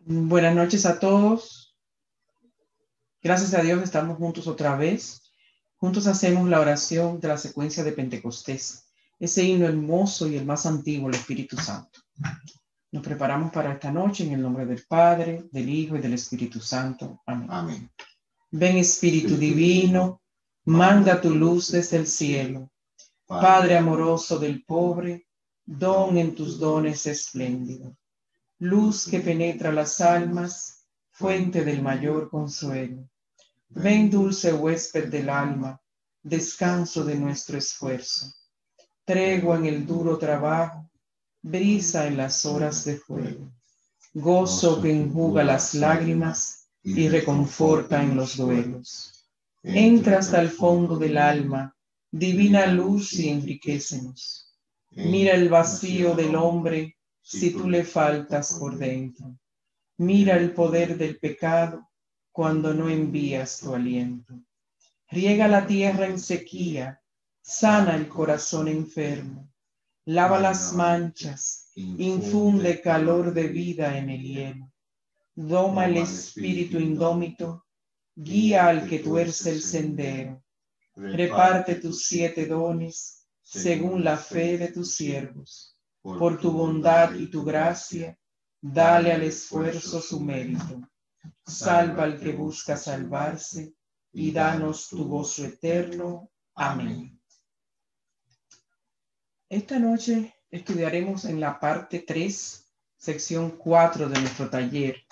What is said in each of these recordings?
Buenas noches a todos. Gracias a Dios estamos juntos otra vez. Juntos hacemos la oración de la secuencia de Pentecostés, ese himno hermoso y el más antiguo, el Espíritu Santo. Nos preparamos para esta noche en el nombre del Padre, del Hijo y del Espíritu Santo. Amén. Amén. Ven Espíritu Divino, manda tu luz desde el cielo. Padre amoroso del pobre, don en tus dones espléndido. Luz que penetra las almas, fuente del mayor consuelo. Ven dulce huésped del alma, descanso de nuestro esfuerzo. Tregua en el duro trabajo, brisa en las horas de fuego. Gozo que enjuga las lágrimas y reconforta en los duelos. Entra hasta el fondo del alma, divina luz y enriquecenos. Mira el vacío del hombre si tú le faltas por dentro. Mira el poder del pecado cuando no envías tu aliento. Riega la tierra en sequía, sana el corazón enfermo, lava las manchas, infunde calor de vida en el hielo. Doma el espíritu indómito, guía al que tuerce el sendero. Reparte tus 7 dones según la fe de tus siervos. Por tu bondad y tu gracia, dale al esfuerzo su mérito. Salva al que busca salvarse y danos tu gozo eterno. Amén. Esta noche estudiaremos en la parte 3, sección 4 de nuestro taller,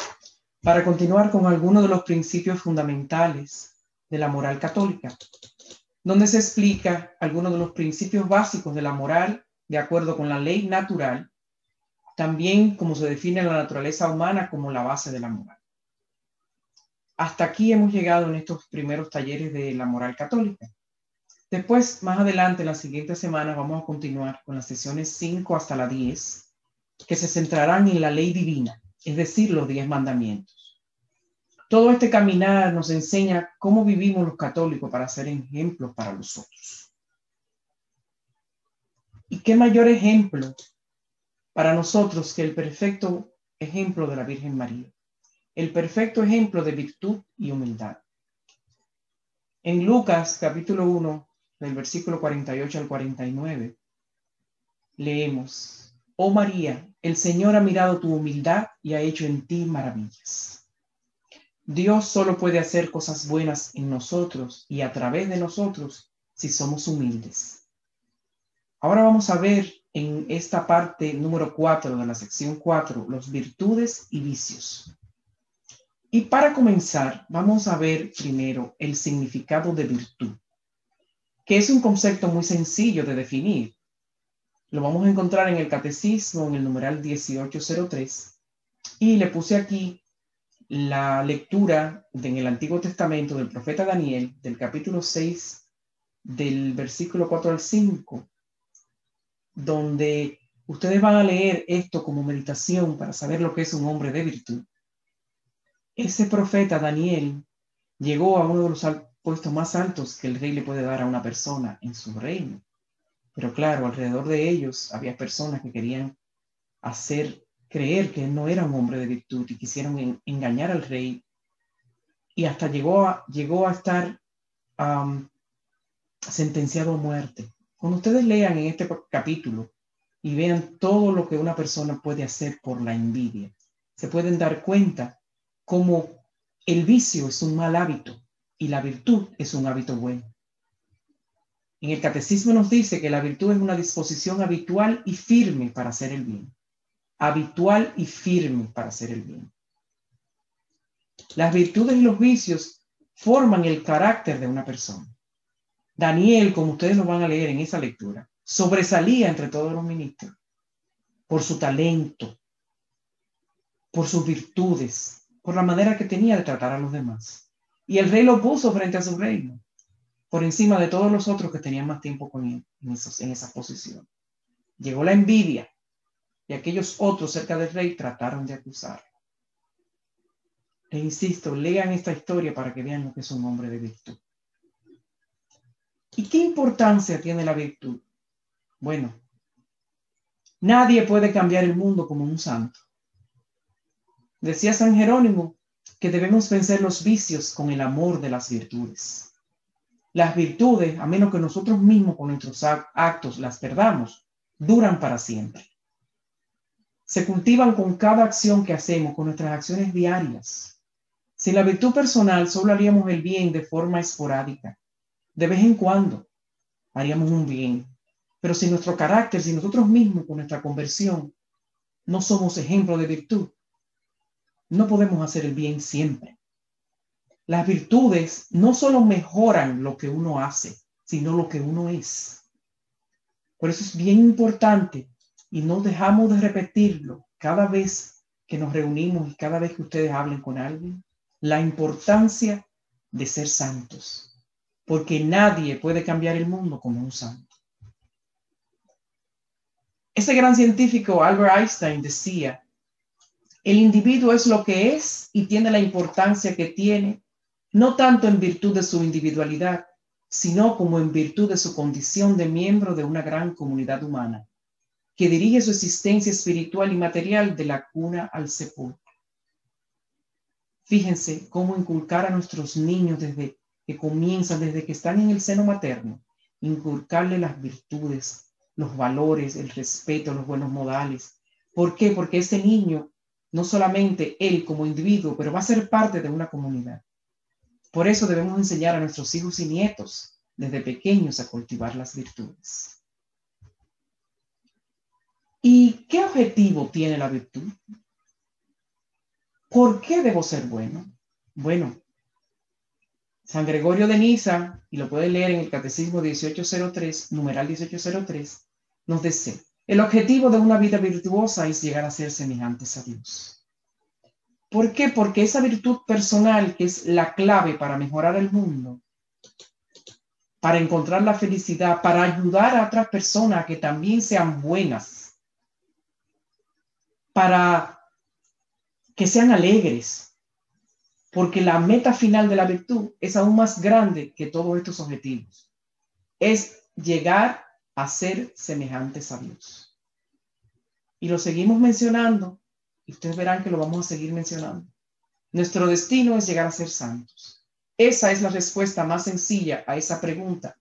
para continuar con algunos de los principios fundamentales de la moral católica, donde se explica algunos de los principios básicos de la moral de acuerdo con la ley natural, también como se define la naturaleza humana como la base de la moral. Hasta aquí hemos llegado en estos primeros talleres de la moral católica. Después, más adelante, en las siguientes semanas, vamos a continuar con las sesiones 5 hasta la 10, que se centrarán en la ley divina, es decir, los 10 mandamientos. Todo este caminar nos enseña cómo vivimos los católicos para ser ejemplos para los otros. ¿Y qué mayor ejemplo para nosotros que el perfecto ejemplo de la Virgen María? El perfecto ejemplo de virtud y humildad. En Lucas capítulo 1, del versículo 48 al 49, leemos: Oh María, el Señor ha mirado tu humildad y ha hecho en ti maravillas. Dios solo puede hacer cosas buenas en nosotros y a través de nosotros si somos humildes. Ahora vamos a ver en esta parte número 4 de la sección 4 los virtudes y vicios. Y para comenzar, vamos a ver primero el significado de virtud, que es un concepto muy sencillo de definir. Lo vamos a encontrar en el Catecismo, en el numeral 1803, y le puse aquí la lectura en el Antiguo Testamento del profeta Daniel, del capítulo 6, del versículo 4 al 5, donde ustedes van a leer esto como meditación para saber lo que es un hombre de virtud. Ese profeta Daniel llegó a uno de los puestos más altos que el rey le puede dar a una persona en su reino. Pero claro, alrededor de ellos había personas que querían hacer creer que él no era un hombre de virtud y quisieron engañar al rey. Y hasta llegó a estar sentenciado a muerte. Cuando ustedes lean en este capítulo y vean todo lo que una persona puede hacer por la envidia, se pueden dar cuenta cómo el vicio es un mal hábito y la virtud es un hábito bueno. En el Catecismo nos dice que la virtud es una disposición habitual y firme para hacer el bien. Habitual y firme para hacer el bien. Las virtudes y los vicios forman el carácter de una persona. Daniel, como ustedes lo van a leer en esa lectura, sobresalía entre todos los ministros por su talento, por sus virtudes, por la manera que tenía de tratar a los demás. Y el rey lo puso frente a su reino, por encima de todos los otros que tenían más tiempo con él en esa posición. Llegó la envidia y aquellos otros cerca del rey trataron de acusarlo. Les insisto, lean esta historia para que vean lo que es un hombre de virtud. ¿Y qué importancia tiene la virtud? Bueno, nadie puede cambiar el mundo como un santo. Decía San Jerónimo que debemos vencer los vicios con el amor de las virtudes. Las virtudes, a menos que nosotros mismos con nuestros actos las perdamos, duran para siempre. Se cultivan con cada acción que hacemos, con nuestras acciones diarias. Sin la virtud personal, solo haríamos el bien de forma esporádica. De vez en cuando haríamos un bien. Pero sin nuestro carácter, si nosotros mismos con nuestra conversión no somos ejemplo de virtud, no podemos hacer el bien siempre. Las virtudes no solo mejoran lo que uno hace, sino lo que uno es. Por eso es bien importante y no dejamos de repetirlo cada vez que nos reunimos y cada vez que ustedes hablen con alguien, la importancia de ser santos, porque nadie puede cambiar el mundo como un santo. Ese gran científico Albert Einstein decía: el individuo es lo que es y tiene la importancia que tiene, no tanto en virtud de su individualidad, sino como en virtud de su condición de miembro de una gran comunidad humana, que dirige su existencia espiritual y material de la cuna al sepulcro. Fíjense cómo inculcar a nuestros niños desde que comienzan, desde que están en el seno materno, inculcarle las virtudes, los valores, el respeto, los buenos modales. ¿Por qué? Porque ese niño, no solamente él como individuo, pero va a ser parte de una comunidad. Por eso debemos enseñar a nuestros hijos y nietos desde pequeños a cultivar las virtudes. ¿Y qué objetivo tiene la virtud? ¿Por qué debo ser bueno? Bueno, San Gregorio de Niza, y lo pueden leer en el Catecismo 1803, numeral 1803, nos dice: el objetivo de una vida virtuosa es llegar a ser semejantes a Dios. ¿Por qué? Porque esa virtud personal, que es la clave para mejorar el mundo, para encontrar la felicidad, para ayudar a otras personas a que también sean buenas, para que sean alegres, porque la meta final de la virtud es aún más grande que todos estos objetivos. Es llegar a ser semejantes a Dios. Y lo seguimos mencionando, y ustedes verán que lo vamos a seguir mencionando. Nuestro destino es llegar a ser santos. Esa es la respuesta más sencilla a esa pregunta: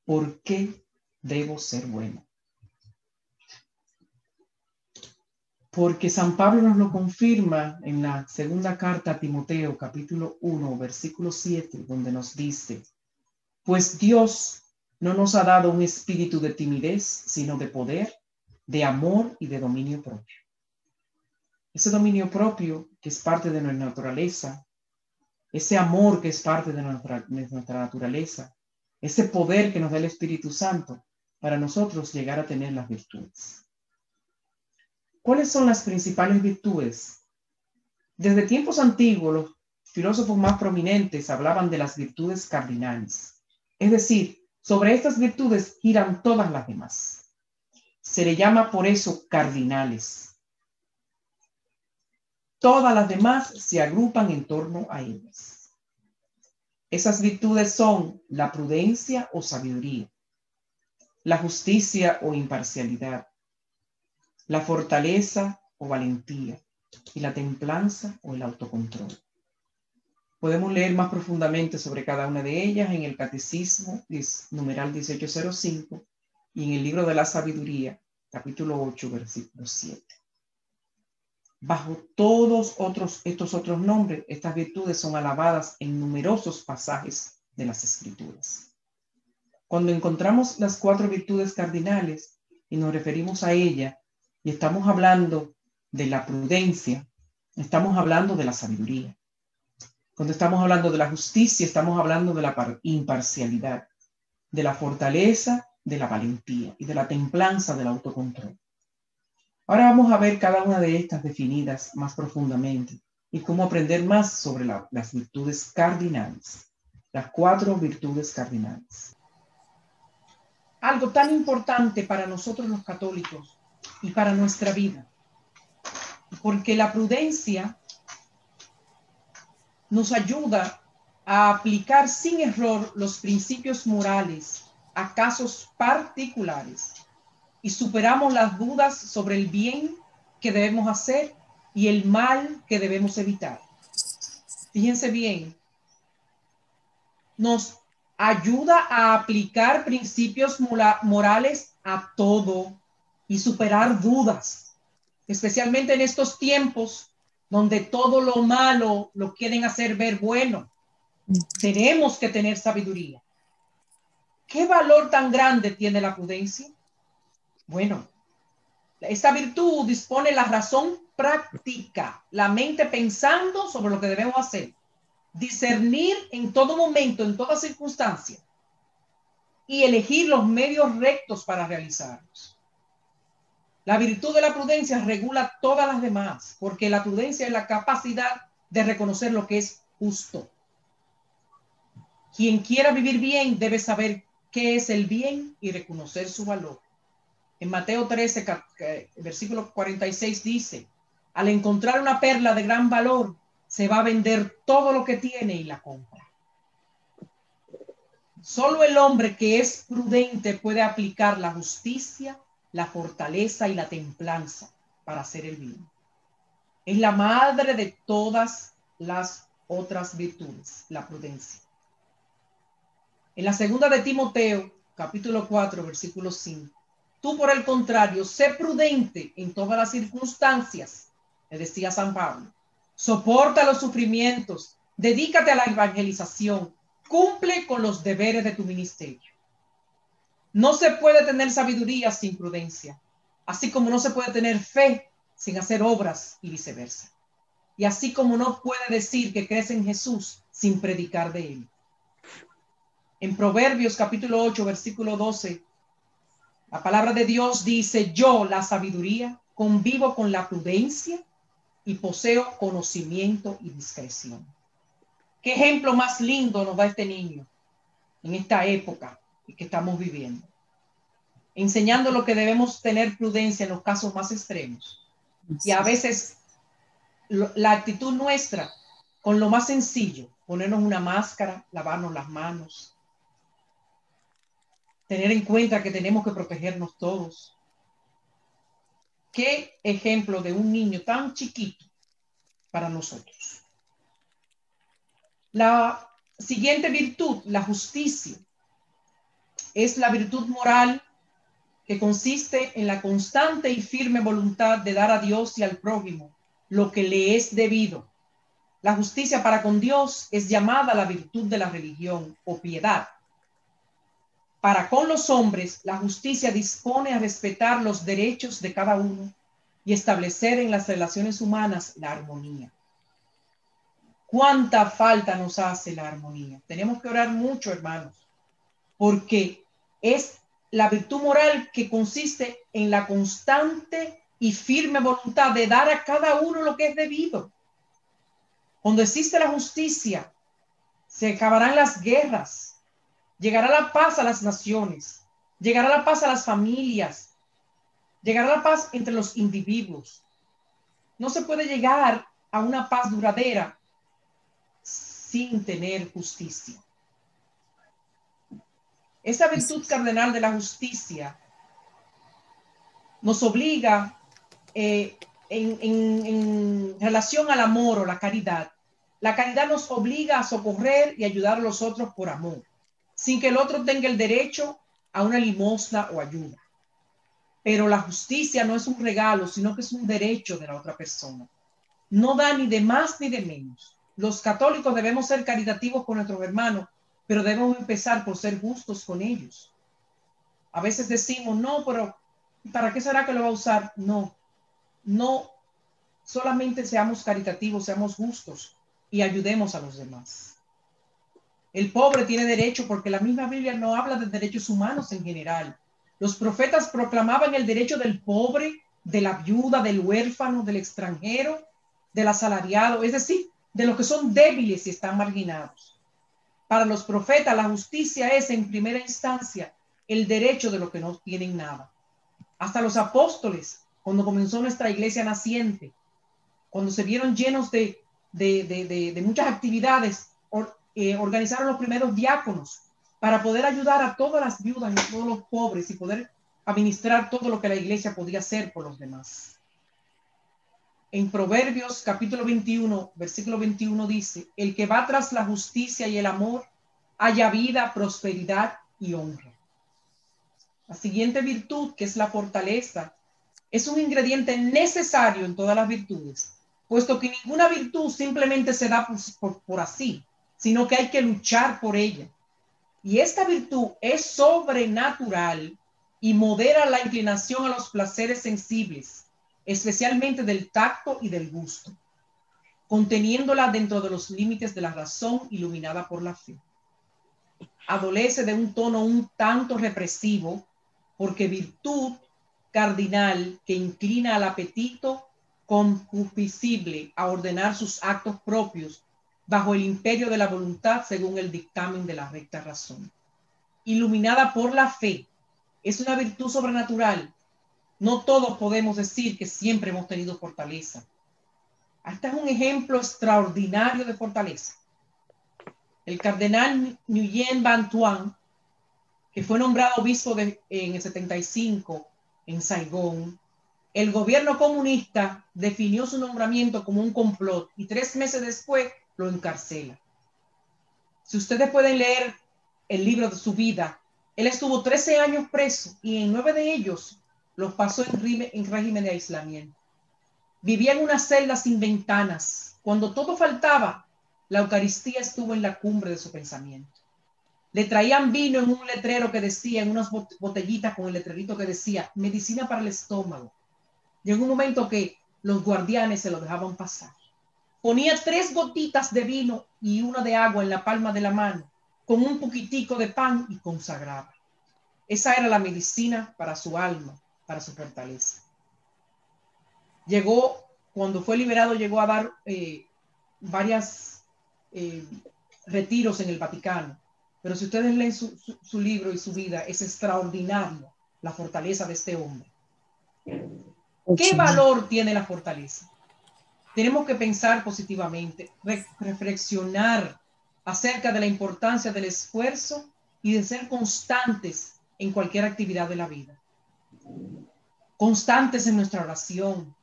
¿por qué debo ser bueno? Porque San Pablo nos lo confirma en la segunda carta a Timoteo, capítulo 1, versículo 7, donde nos dice: pues Dios no nos ha dado un espíritu de timidez, sino de poder, de amor y de dominio propio. Ese dominio propio, que es parte de nuestra naturaleza, ese amor que es parte de nuestra naturaleza, ese poder que nos da el Espíritu Santo, para nosotros llegar a tener las virtudes. ¿Cuáles son las principales virtudes? Desde tiempos antiguos, los filósofos más prominentes hablaban de las virtudes cardinales. Es decir, sobre estas virtudes giran todas las demás. Se le llama por eso cardinales. Todas las demás se agrupan en torno a ellas. Esas virtudes son la prudencia o sabiduría, la justicia o imparcialidad, la fortaleza o valentía y la templanza o el autocontrol. Podemos leer más profundamente sobre cada una de ellas en el Catecismo, numeral 1805, y en el libro de la Sabiduría, capítulo 8, versículo 7. Bajo todos estos otros nombres, estas virtudes son alabadas en numerosos pasajes de las Escrituras. Cuando encontramos las 4 virtudes cardinales y nos referimos a ellas, y estamos hablando de la prudencia, estamos hablando de la sabiduría. Cuando estamos hablando de la justicia, estamos hablando de la imparcialidad, de la fortaleza, de la valentía y de la templanza, del autocontrol. Ahora vamos a ver cada una de estas definidas más profundamente y cómo aprender más sobre las virtudes cardinales, las 4 virtudes cardinales. Algo tan importante para nosotros los católicos y para nuestra vida, porque la prudencia nos ayuda a aplicar sin error los principios morales a casos particulares y superamos las dudas sobre el bien que debemos hacer y el mal que debemos evitar. Fíjense bien, nos ayuda a aplicar principios morales a todo y superar dudas, especialmente en estos tiempos donde todo lo malo lo quieren hacer ver bueno. Tenemos que tener sabiduría. ¿Qué valor tan grande tiene la prudencia? Bueno, esta virtud dispone la razón práctica, la mente pensando sobre lo que debemos hacer, discernir en todo momento, en toda circunstancia, y elegir los medios rectos para realizarlos. La virtud de la prudencia regula todas las demás, porque la prudencia es la capacidad de reconocer lo que es justo. Quien quiera vivir bien debe saber qué es el bien y reconocer su valor. En Mateo 13, versículo 46 dice, al encontrar una perla de gran valor, se va a vender todo lo que tiene y la compra. Solo el hombre que es prudente puede aplicar la justicia, la fortaleza y la templanza para hacer el bien. Es la madre de todas las otras virtudes, la prudencia. En la segunda de Timoteo, capítulo 4, versículo 5. Tú, por el contrario, sé prudente en todas las circunstancias, le decía San Pablo. Soporta los sufrimientos, dedícate a la evangelización, cumple con los deberes de tu ministerio. No se puede tener sabiduría sin prudencia, así como no se puede tener fe sin hacer obras y viceversa. Y así como no puede decir que crees en Jesús sin predicar de él. En Proverbios capítulo 8, versículo 12, la palabra de Dios dice, yo, la sabiduría, convivo con la prudencia y poseo conocimiento y discreción. ¿Qué ejemplo más lindo nos da este niño en esta época que estamos viviendo? Enseñando lo que debemos tener prudencia en los casos más extremos. Y a veces la actitud nuestra con lo más sencillo, ponernos una máscara, lavarnos las manos, tener en cuenta que tenemos que protegernos todos. ¿Qué ejemplo de un niño tan chiquito para nosotros? La siguiente virtud, la justicia, es la virtud moral que consiste en la constante y firme voluntad de dar a Dios y al prójimo lo que le es debido. La justicia para con Dios es llamada la virtud de la religión o piedad. Para con los hombres, la justicia dispone a respetar los derechos de cada uno y establecer en las relaciones humanas la armonía. ¿Cuánta falta nos hace la armonía? Tenemos que orar mucho, hermanos, porque es la virtud moral que consiste en la constante y firme voluntad de dar a cada uno lo que es debido. Cuando existe la justicia, se acabarán las guerras, llegará la paz a las naciones, llegará la paz a las familias, llegará la paz entre los individuos. No se puede llegar a una paz duradera sin tener justicia. Esa virtud cardenal de la justicia nos obliga en relación al amor o la caridad. La caridad nos obliga a socorrer y ayudar a los otros por amor, sin que el otro tenga el derecho a una limosna o ayuda. Pero la justicia no es un regalo, sino que es un derecho de la otra persona. No da ni de más ni de menos. Los católicos debemos ser caritativos con nuestros hermanos, pero debemos empezar por ser justos con ellos. A veces decimos, no, pero ¿para qué será que lo va a usar? No, solamente seamos caritativos, seamos justos y ayudemos a los demás. El pobre tiene derecho porque la misma Biblia no habla de derechos humanos en general. Los profetas proclamaban el derecho del pobre, de la viuda, del huérfano, del extranjero, del asalariado, es decir, de los que son débiles y están marginados. Para los profetas, la justicia es en primera instancia el derecho de los que no tienen nada. Hasta los apóstoles, cuando comenzó nuestra iglesia naciente, cuando se vieron llenos de muchas actividades, organizaron los primeros diáconos para poder ayudar a todas las viudas y a todos los pobres y poder administrar todo lo que la iglesia podía hacer por los demás. En Proverbios capítulo 21, versículo 21 dice, el que va tras la justicia y el amor, halla vida, prosperidad y honra. La siguiente virtud, que es la fortaleza, es un ingrediente necesario en todas las virtudes, puesto que ninguna virtud simplemente se da por así, sino que hay que luchar por ella. Y esta virtud es sobrenatural y modera la inclinación a los placeres sensibles, especialmente del tacto y del gusto, conteniéndola dentro de los límites de la razón iluminada por la fe. Adolece de un tono un tanto represivo, porque virtud cardinal que inclina al apetito concupiscible a ordenar sus actos propios bajo el imperio de la voluntad según el dictamen de la recta razón. Iluminada por la fe, es una virtud sobrenatural. No todos podemos decir que siempre hemos tenido fortaleza. Este es un ejemplo extraordinario de fortaleza. El cardenal Nguyen Van Thuan, que fue nombrado obispo en el 75 en Saigón, el gobierno comunista definió su nombramiento como un complot y 3 meses después lo encarcela. Si ustedes pueden leer el libro de su vida, él estuvo 13 años preso y en 9 de ellos los pasó en régimen de aislamiento. Vivía en una celda sin ventanas. Cuando todo faltaba, la Eucaristía estuvo en la cumbre de su pensamiento. Le traían vino en un letrero que decía, en unas botellitas con el letrerito que decía, medicina para el estómago. Llegó un momento que los guardianes se lo dejaban pasar. Ponía 3 gotitas de vino y una de agua en la palma de la mano, con un poquitico de pan y consagraba. Esa era la medicina para su alma, para su fortaleza. Cuando fue liberado, llegó a dar varios retiros en el Vaticano. Pero si ustedes leen su libro y su vida, es extraordinario la fortaleza de este hombre. ¿Qué valor tiene la fortaleza? Tenemos que pensar positivamente, reflexionar acerca de la importancia del esfuerzo y de ser constantes en cualquier actividad de la vida. Constantes en nuestra oración,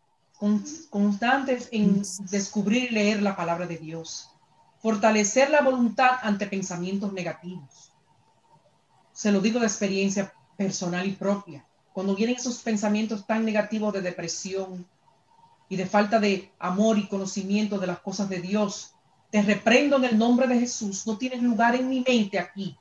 constantes en descubrir y leer la palabra de Dios. Fortalecer la voluntad ante pensamientos negativos. Se lo digo de experiencia personal y propia. Cuando vienen esos pensamientos tan negativos de depresión y de falta de amor y conocimiento de las cosas de Dios, te reprendo en el nombre de Jesús. No tienes lugar en mi mente aquí.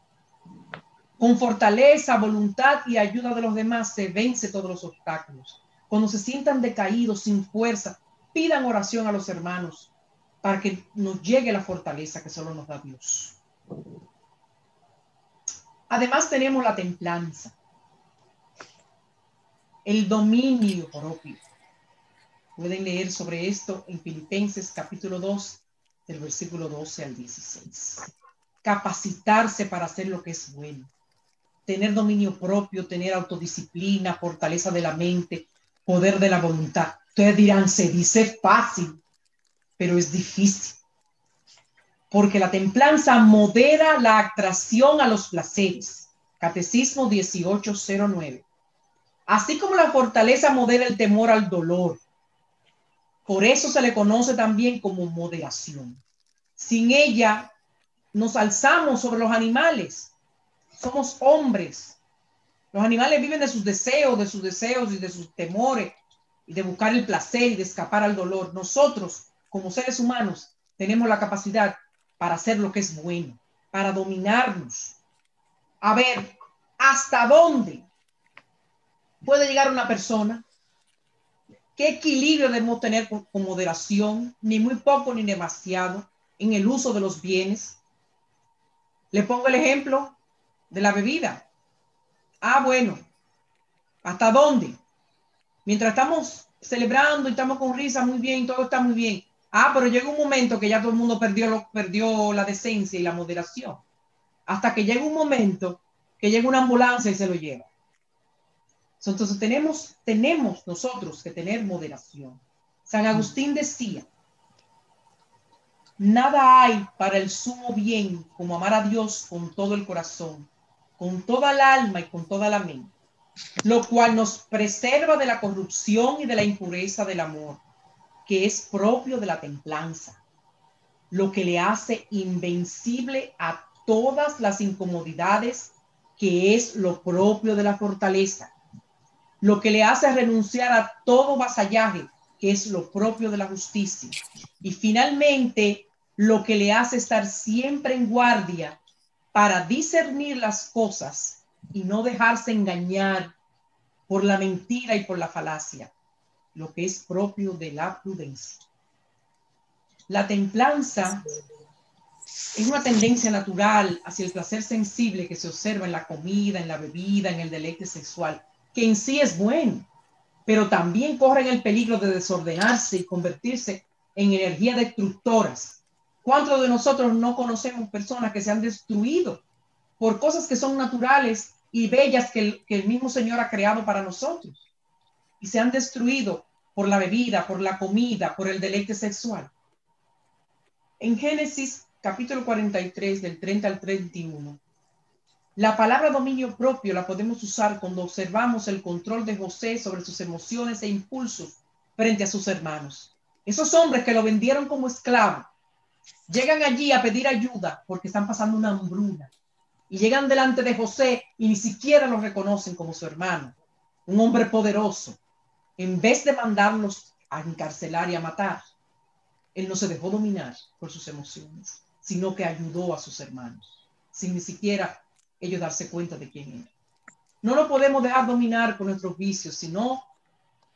Con fortaleza, voluntad y ayuda de los demás se vence todos los obstáculos. Cuando se sientan decaídos, sin fuerza, pidan oración a los hermanos para que nos llegue la fortaleza que solo nos da Dios. Además tenemos la templanza, el dominio propio. Pueden leer sobre esto en Filipenses capítulo 2, del versículo 12 al 16. Capacitarse para hacer lo que es bueno. Tener dominio propio, tener autodisciplina, fortaleza de la mente, poder de la voluntad. Ustedes dirán, se dice fácil, pero es difícil. Porque la templanza modera la atracción a los placeres. Catecismo 1809. Así como la fortaleza modera el temor al dolor. Por eso se le conoce también como moderación. Sin ella, nos alzamos sobre los animales. Somos hombres. Los animales viven de sus deseos y de sus temores y de buscar el placer y de escapar al dolor. Nosotros, como seres humanos, tenemos la capacidad para hacer lo que es bueno, para dominarnos. A ver, ¿hasta dónde puede llegar una persona? ¿Qué equilibrio debemos tener con moderación? Ni muy poco ni demasiado en el uso de los bienes. Le pongo el ejemplo de la bebida. Bueno, ¿hasta dónde? Mientras estamos celebrando y estamos con risa, muy bien, todo está muy bien. Pero llega un momento que ya todo el mundo perdió la decencia y la moderación. Hasta que llega un momento que llega una ambulancia y se lo lleva. Entonces tenemos nosotros que tener moderación. San Agustín decía, nada hay para el sumo bien como amar a Dios con todo el corazón, con toda el alma y con toda la mente, lo cual nos preserva de la corrupción y de la impureza del amor, que es propio de la templanza, lo que le hace invencible a todas las incomodidades, que es lo propio de la fortaleza, lo que le hace renunciar a todo vasallaje, que es lo propio de la justicia, y finalmente lo que le hace estar siempre en guardia para discernir las cosas y no dejarse engañar por la mentira y por la falacia, lo que es propio de la prudencia. La templanza es una tendencia natural hacia el placer sensible que se observa en la comida, en la bebida, en el deleite sexual, que en sí es bueno, pero también corren el peligro de desordenarse y convertirse en energías destructoras. ¿Cuántos de nosotros no conocemos personas que se han destruido por cosas que son naturales y bellas que el mismo Señor ha creado para nosotros? Y se han destruido por la bebida, por la comida, por el deleite sexual. En Génesis capítulo 43, del 30 al 31, la palabra dominio propio la podemos usar cuando observamos el control de José sobre sus emociones e impulsos frente a sus hermanos. Esos hombres que lo vendieron como esclavo llegan allí a pedir ayuda porque están pasando una hambruna y llegan delante de José y ni siquiera lo reconocen como su hermano, un hombre poderoso. En vez de mandarlos a encarcelar y a matar, él no se dejó dominar por sus emociones, sino que ayudó a sus hermanos, sin ni siquiera ellos darse cuenta de quién era. No lo podemos dejar dominar por nuestros vicios, sino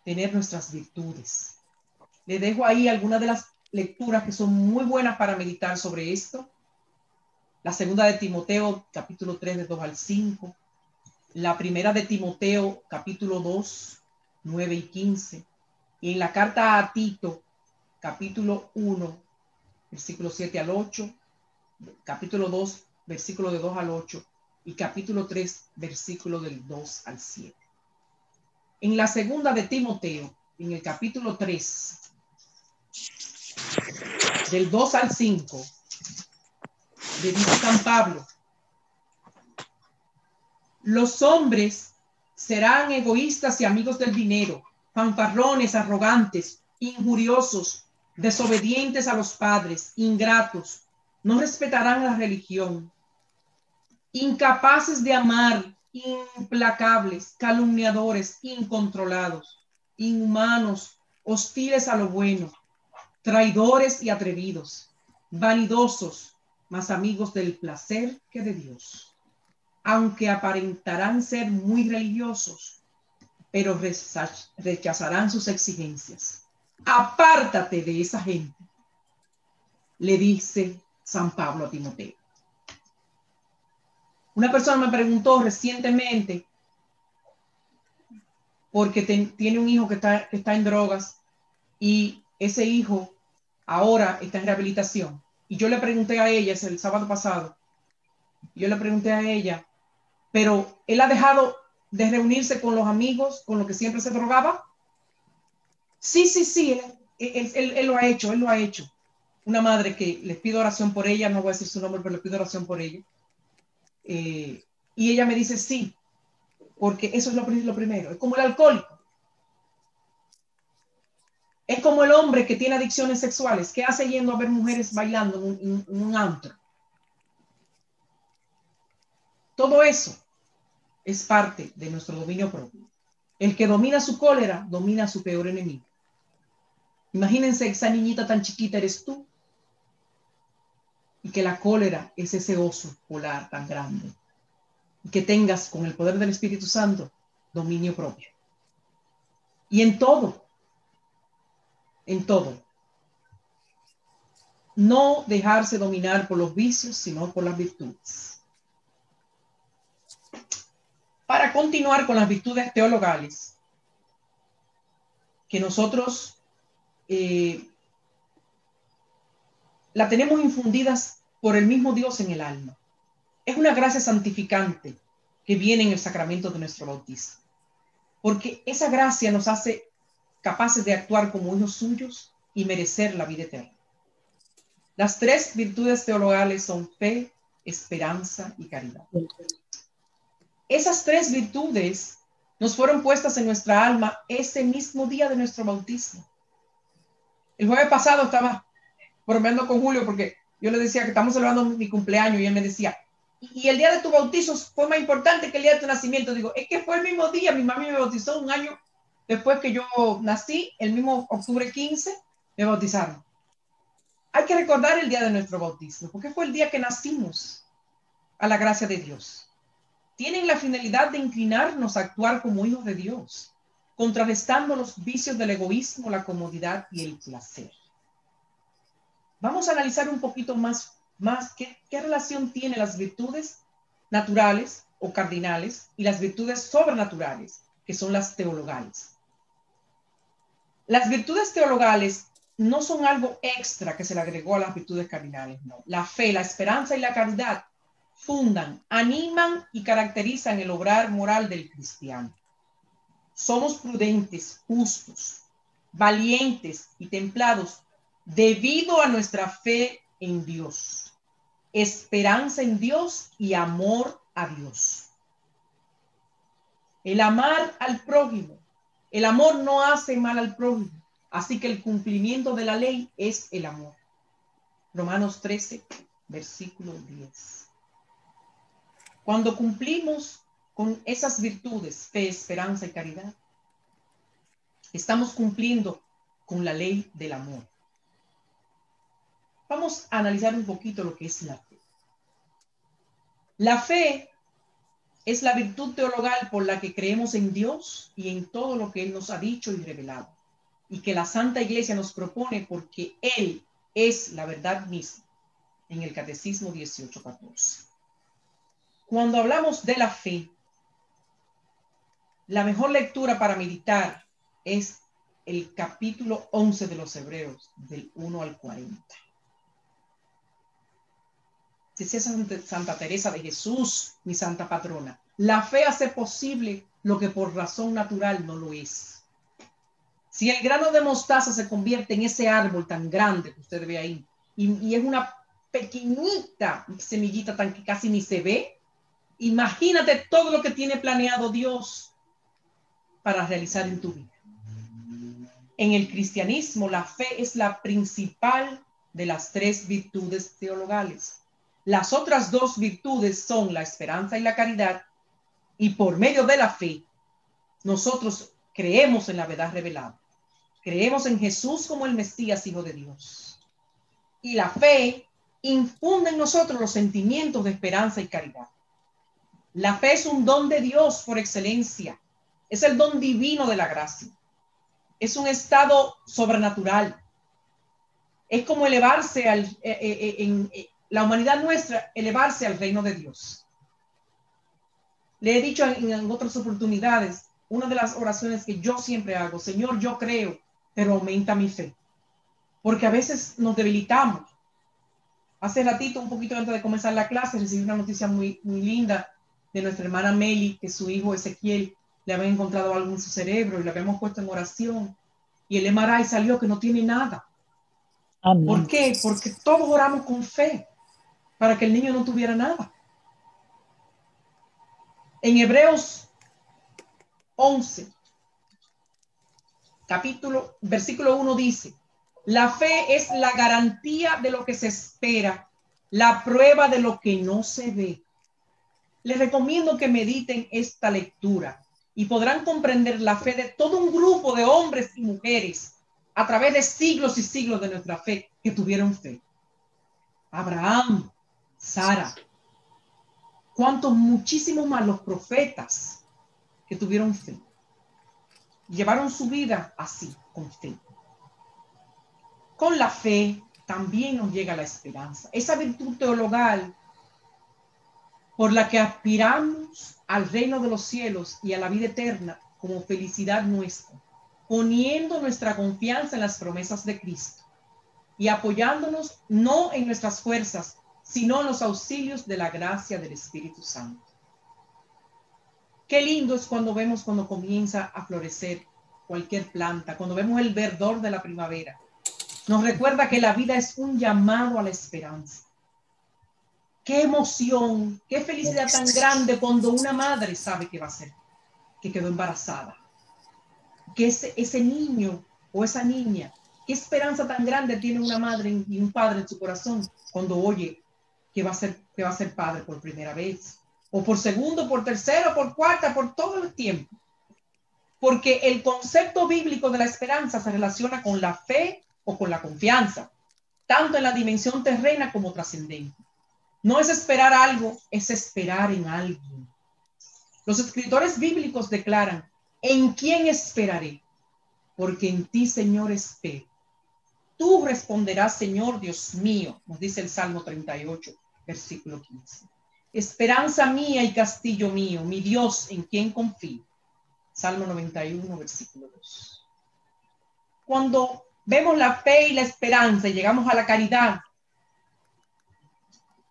tener nuestras virtudes. Le dejo ahí algunas de las lecturas que son muy buenas para meditar sobre esto. La segunda de Timoteo, capítulo 3, de 2 al 5. La primera de Timoteo, capítulo 2, 9 y 15. Y en la carta a Tito, capítulo 1, versículo 7 al 8. Capítulo 2, versículo de 2 al 8. Y capítulo 3, versículo del 2 al 7. En la segunda de Timoteo, en el capítulo 3, del 2 al 5, le dice San Pablo: los hombres serán egoístas y amigos del dinero, fanfarrones, arrogantes, injuriosos, desobedientes a los padres, ingratos, no respetarán la religión, incapaces de amar, implacables, calumniadores, incontrolados, inhumanos, hostiles a lo bueno, traidores y atrevidos, vanidosos, más amigos del placer que de Dios. Aunque aparentarán ser muy religiosos, pero rechazarán sus exigencias. Apártate de esa gente, le dice San Pablo a Timoteo. Una persona me preguntó recientemente, porque tiene un hijo que está en drogas, y ese hijo ahora está en rehabilitación. Y yo le pregunté a ella, es el sábado pasado, yo le pregunté a ella, pero él ha dejado de reunirse con los amigos con los que siempre se drogaba. Sí, él lo ha hecho, él lo ha hecho. Una madre que les pido oración por ella, no voy a decir su nombre, pero le pido oración por ella. Y ella me dice sí, porque eso es lo primero. Es como el alcohólico. Es como el hombre que tiene adicciones sexuales. ¿Qué hace yendo a ver mujeres bailando en un antro? Todo eso es parte de nuestro dominio propio. El que domina su cólera, domina a su peor enemigo. Imagínense, esa niñita tan chiquita eres tú, y que la cólera es ese oso polar tan grande, y que tengas con el poder del Espíritu Santo dominio propio. Y en todo, no dejarse dominar por los vicios, sino por las virtudes. Para continuar con las virtudes teologales, que nosotros la tenemos infundidas por el mismo Dios en el alma. Es una gracia santificante que viene en el sacramento de nuestro bautismo, porque esa gracia nos hace capaces de actuar como hijos suyos y merecer la vida eterna. Las tres virtudes teologales son fe, esperanza y caridad. Esas tres virtudes nos fueron puestas en nuestra alma ese mismo día de nuestro bautismo. El jueves pasado estaba bromeando con Julio porque yo le decía que estamos celebrando mi cumpleaños y él me decía, y el día de tu bautizo fue más importante que el día de tu nacimiento. Digo, es que fue el mismo día, mi mami me bautizó un año después que yo nací, el mismo octubre 15, me bautizaron. Hay que recordar el día de nuestro bautismo, porque fue el día que nacimos a la gracia de Dios. Tienen la finalidad de inclinarnos a actuar como hijos de Dios, contrarrestando los vicios del egoísmo, la comodidad y el placer. Vamos a analizar un poquito más qué relación tienen las virtudes naturales o cardinales y las virtudes sobrenaturales, que son las teologales. Las virtudes teologales no son algo extra que se le agregó a las virtudes cardinales, no. La fe, la esperanza y la caridad fundan, animan y caracterizan el obrar moral del cristiano. Somos prudentes, justos, valientes y templados debido a nuestra fe en Dios, esperanza en Dios y amor a Dios. El amar al prójimo, el amor no hace mal al prójimo, así que el cumplimiento de la ley es el amor. Romanos 13, versículo 10. Cuando cumplimos con esas virtudes, fe, esperanza y caridad, estamos cumpliendo con la ley del amor. Vamos a analizar un poquito lo que es la fe. La fe es la virtud teologal por la que creemos en Dios y en todo lo que Él nos ha dicho y revelado, y que la Santa Iglesia nos propone porque Él es la verdad misma, en el Catecismo 18:14. Cuando hablamos de la fe, la mejor lectura para meditar es el capítulo 11 de los Hebreos, del 1 al 40. Decía Santa Teresa de Jesús, mi santa patrona, la fe hace posible lo que por razón natural no lo es. Si el grano de mostaza se convierte en ese árbol tan grande que usted ve ahí, y es una pequeñita semillita tan que casi ni se ve, imagínate todo lo que tiene planeado Dios para realizar en tu vida. En el cristianismo, la fe es la principal de las tres virtudes teologales. Las otras dos virtudes son la esperanza y la caridad, y por medio de la fe, nosotros creemos en la verdad revelada. Creemos en Jesús como el Mesías, Hijo de Dios. Y la fe infunde en nosotros los sentimientos de esperanza y caridad. La fe es un don de Dios por excelencia. Es el don divino de la gracia. Es un estado sobrenatural. Es como elevarse la humanidad nuestra, elevarse al reino de Dios. Le he dicho en otras oportunidades, una de las oraciones que yo siempre hago, Señor, yo creo, pero aumenta mi fe. Porque a veces nos debilitamos. Hace ratito, un poquito antes de comenzar la clase, recibí una noticia muy, muy linda de nuestra hermana Meli, que su hijo Ezequiel le había encontrado algo en su cerebro y le habíamos puesto en oración. Y el MRI salió que no tiene nada. Amén. ¿Por qué? Porque todos oramos con fe para que el niño no tuviera nada. En Hebreos 11, versículo 1 dice, la fe es la garantía de lo que se espera, la prueba de lo que no se ve. Les recomiendo que mediten esta lectura y podrán comprender la fe de todo un grupo de hombres y mujeres a través de siglos y siglos de nuestra fe que tuvieron fe. Abraham, Sara, cuántos muchísimos más los profetas que tuvieron fe. Llevaron su vida así, con fe. Con la fe también nos llega la esperanza, esa virtud teologal por la que aspiramos al reino de los cielos y a la vida eterna como felicidad nuestra, poniendo nuestra confianza en las promesas de Cristo y apoyándonos no en nuestras fuerzas, sino en los auxilios de la gracia del Espíritu Santo. Qué lindo es cuando comienza a florecer cualquier planta, cuando vemos el verdor de la primavera. Nos recuerda que la vida es un llamado a la esperanza. Qué emoción, qué felicidad tan grande cuando una madre sabe que va a ser, que quedó embarazada. Que ese niño o esa niña ¿Qué esperanza tan grande tiene una madre y un padre en su corazón cuando oye que va a ser padre por primera vez? O por segundo, por tercero, por cuarta, por todo el tiempo. Porque el concepto bíblico de la esperanza se relaciona con la fe o con la confianza, tanto en la dimensión terrena como trascendente. No es esperar algo, es esperar en alguien. Los escritores bíblicos declaran: ¿en quién esperaré? Porque en ti, Señor, espero. Tú responderás, Señor Dios mío, nos dice el Salmo 38, versículo 15. Esperanza mía y castillo mío, mi Dios, en quien confío. Salmo 91, versículo 2. Cuando vemos la fe y la esperanza y llegamos a la caridad,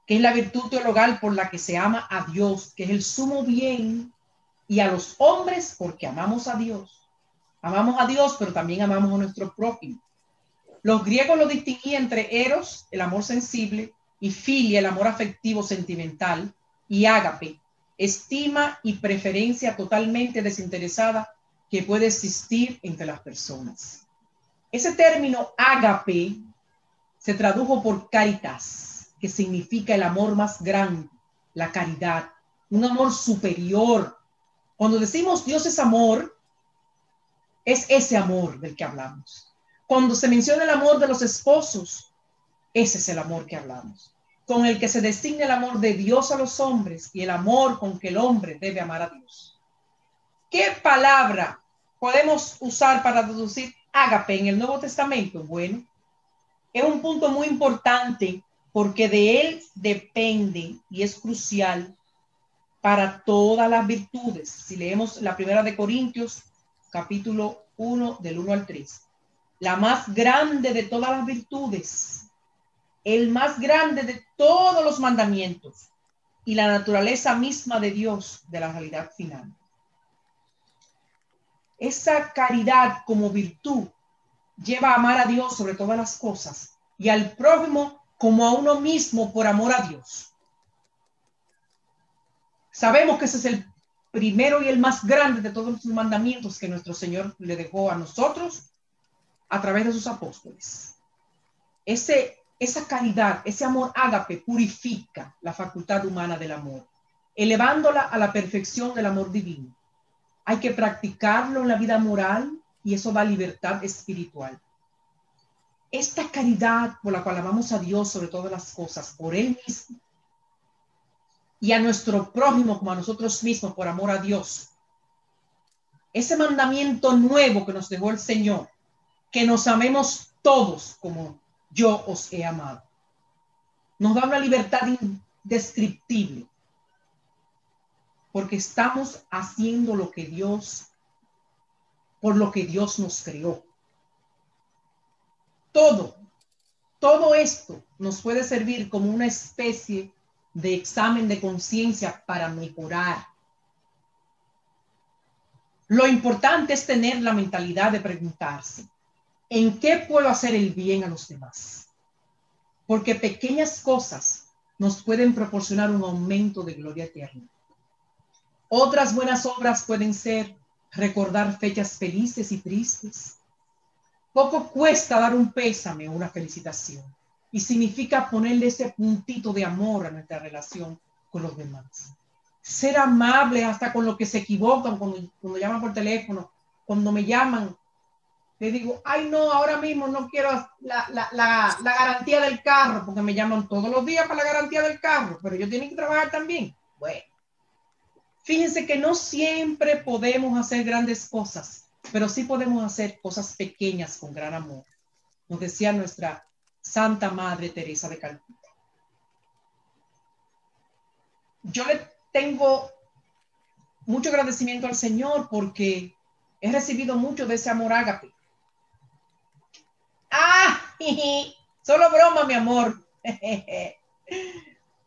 que es la virtud teologal por la que se ama a Dios, que es el sumo bien, y a los hombres porque amamos a Dios. Amamos a Dios, pero también amamos a nuestro prójimo. Los griegos lo distinguían entre eros, el amor sensible, y filia, el amor afectivo sentimental, y ágape, estima y preferencia totalmente desinteresada que puede existir entre las personas. Ese término ágape se tradujo por caritas, que significa el amor más grande, la caridad, un amor superior. Cuando decimos Dios es amor, es ese amor del que hablamos. Cuando se menciona el amor de los esposos, ese es el amor que hablamos, con el que se designa el amor de Dios a los hombres y el amor con que el hombre debe amar a Dios. ¿Qué palabra podemos usar para traducir ágape en el Nuevo Testamento? Bueno, es un punto muy importante porque de él depende y es crucial para todas las virtudes. Si leemos la primera de Corintios, capítulo 1, del 1 al 3. La más grande de todas las virtudes, el más grande de todos los mandamientos y la naturaleza misma de Dios, de la realidad final. Esa caridad como virtud lleva a amar a Dios sobre todas las cosas y al prójimo como a uno mismo por amor a Dios. Sabemos que ese es el primero y el más grande de todos los mandamientos que nuestro Señor le dejó a nosotros a través de sus apóstoles. Esa caridad, ese amor ágape purifica la facultad humana del amor, elevándola a la perfección del amor divino. Hay que practicarlo en la vida moral y eso da libertad espiritual. Esta caridad por la cual amamos a Dios sobre todas las cosas, por Él mismo, y a nuestro prójimo como a nosotros mismos por amor a Dios. Ese mandamiento nuevo que nos dejó el Señor, que nos amemos todos como yo os he amado, nos da una libertad indescriptible, porque estamos haciendo lo que Dios, por lo que Dios nos creó. Todo esto nos puede servir como una especie de examen de conciencia para mejorar. Lo importante es tener la mentalidad de preguntarse, ¿en qué puedo hacer el bien a los demás? Porque pequeñas cosas nos pueden proporcionar un aumento de gloria eterna. Otras buenas obras pueden ser recordar fechas felices y tristes. Poco cuesta dar un pésame o una felicitación y significa ponerle ese puntito de amor a nuestra relación con los demás. Ser amable hasta con los que se equivocan cuando llaman por teléfono, cuando me llaman, le digo, ay no, ahora mismo no quiero la garantía del carro, porque me llaman todos los días para la garantía del carro, pero ellos tienen que trabajar también. Bueno, fíjense que no siempre podemos hacer grandes cosas, pero sí podemos hacer cosas pequeñas con gran amor. Nos decía nuestra Santa Madre Teresa de Calcuta. Yo le tengo mucho agradecimiento al Señor porque he recibido mucho de ese amor ágape. ¡Ah! Solo broma, mi amor.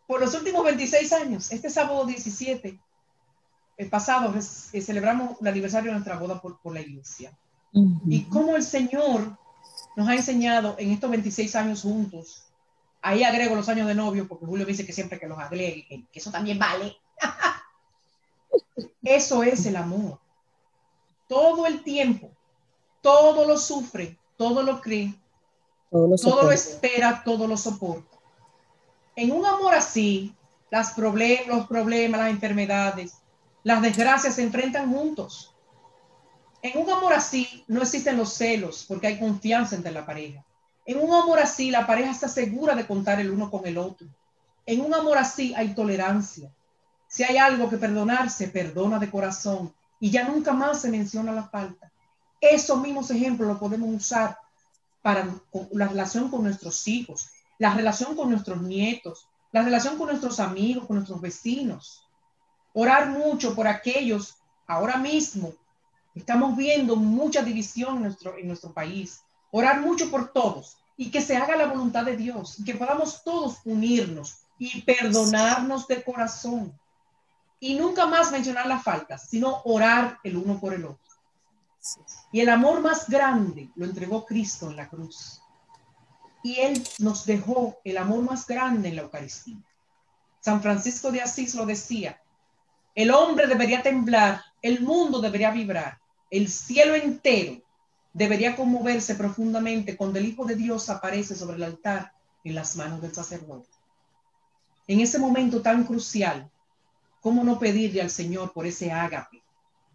Por los últimos 26 años, este sábado 17, el pasado, celebramos el aniversario de nuestra boda por la iglesia. Y cómo el Señor nos ha enseñado en estos 26 años juntos. Ahí agrego los años de novio, porque Julio me dice que siempre que los agregue, que eso también vale. Eso es el amor. Todo el tiempo, todo lo sufre, todo lo cree, todo lo todo lo soporta. espera, todo lo soporta. En un amor así, los problemas, las enfermedades, las desgracias se enfrentan juntos. En un amor así no existen los celos porque hay confianza entre la pareja. En un amor así la pareja está segura de contar el uno con el otro. En un amor así hay tolerancia. Si hay algo que perdonar, se perdona de corazón y ya nunca más se menciona la falta. Esos mismos ejemplos los podemos usar para la relación con nuestros hijos, la relación con nuestros nietos, la relación con nuestros amigos, con nuestros vecinos. Orar mucho por aquellos. Ahora mismo estamos viendo mucha división en nuestro país. Orar mucho por todos y que se haga la voluntad de Dios y que podamos todos unirnos y perdonarnos de corazón. Y nunca más mencionar las faltas, sino orar el uno por el otro. Y el amor más grande lo entregó Cristo en la cruz. Y Él nos dejó el amor más grande en la Eucaristía. San Francisco de Asís lo decía: el hombre debería temblar, el mundo debería vibrar, el cielo entero debería conmoverse profundamente cuando el Hijo de Dios aparece sobre el altar en las manos del sacerdote. En ese momento tan crucial, ¿cómo no pedirle al Señor por ese ágape,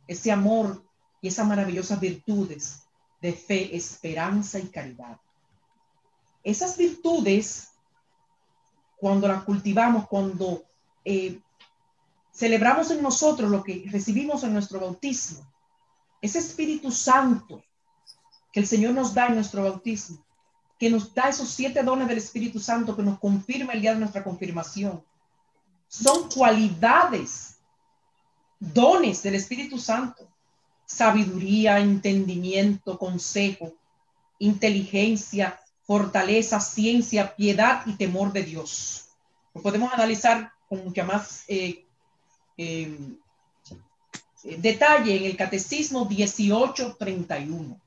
ese amor y esas maravillosas virtudes de fe, esperanza y caridad? Esas virtudes, cuando las cultivamos, cuando celebramos en nosotros lo que recibimos en nuestro bautismo, ese Espíritu Santo que el Señor nos da en nuestro bautismo, que nos da esos 7 dones del Espíritu Santo que nos confirma el día de nuestra confirmación, son cualidades, dones del Espíritu Santo: sabiduría, entendimiento, consejo, inteligencia, fortaleza, ciencia, piedad y temor de Dios. Lo podemos analizar con mucha más detalle en el Catecismo 1831.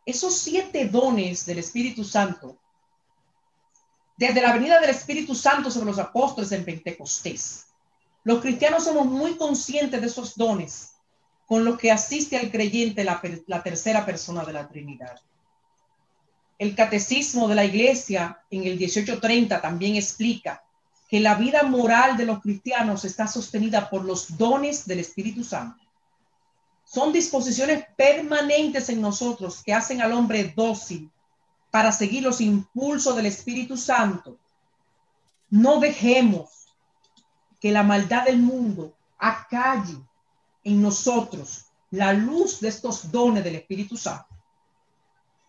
Esos 7 dones del Espíritu Santo, desde la venida del Espíritu Santo sobre los apóstoles en Pentecostés, los cristianos somos muy conscientes de esos dones con los que asiste al creyente la tercera persona de la Trinidad. El Catecismo de la Iglesia en el 1830 también explica que la vida moral de los cristianos está sostenida por los dones del Espíritu Santo. Son disposiciones permanentes en nosotros que hacen al hombre dócil para seguir los impulsos del Espíritu Santo. No dejemos que la maldad del mundo acalle en nosotros la luz de estos dones del Espíritu Santo.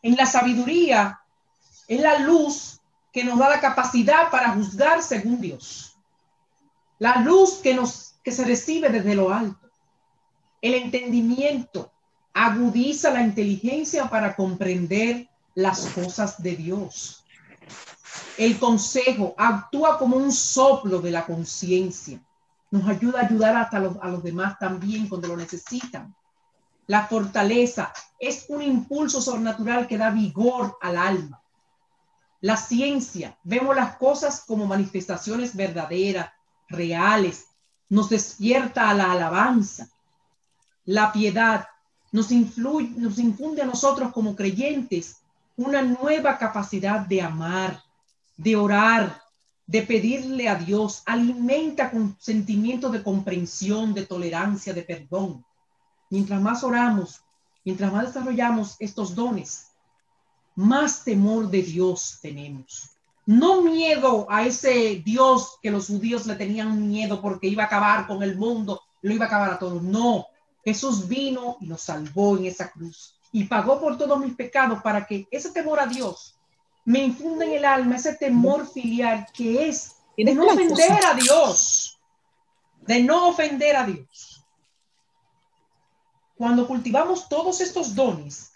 En la sabiduría es la luz que nos da la capacidad para juzgar según Dios. La luz que se recibe desde lo alto. El entendimiento agudiza la inteligencia para comprender las cosas de Dios. El consejo actúa como un soplo de la conciencia. Nos ayuda a ayudar hasta a los demás también cuando lo necesitan. La fortaleza es un impulso sobrenatural que da vigor al alma. La ciencia, vemos las cosas como manifestaciones verdaderas, reales, nos despierta a la alabanza. La piedad nos infunde a nosotros como creyentes una nueva capacidad de amar, de orar, de pedirle a Dios. Alimenta con sentimientos de comprensión, de tolerancia, de perdón. Mientras más oramos, mientras más desarrollamos estos dones, más temor de Dios tenemos. No miedo a ese Dios que los judíos le tenían miedo porque iba a acabar con el mundo, lo iba a acabar a todos. No, Jesús vino y nos salvó en esa cruz y pagó por todos mis pecados para que ese temor a Dios me infunda en el alma, ese temor filial que es de no ofender a Dios, de no ofender a Dios. Cuando cultivamos todos estos dones,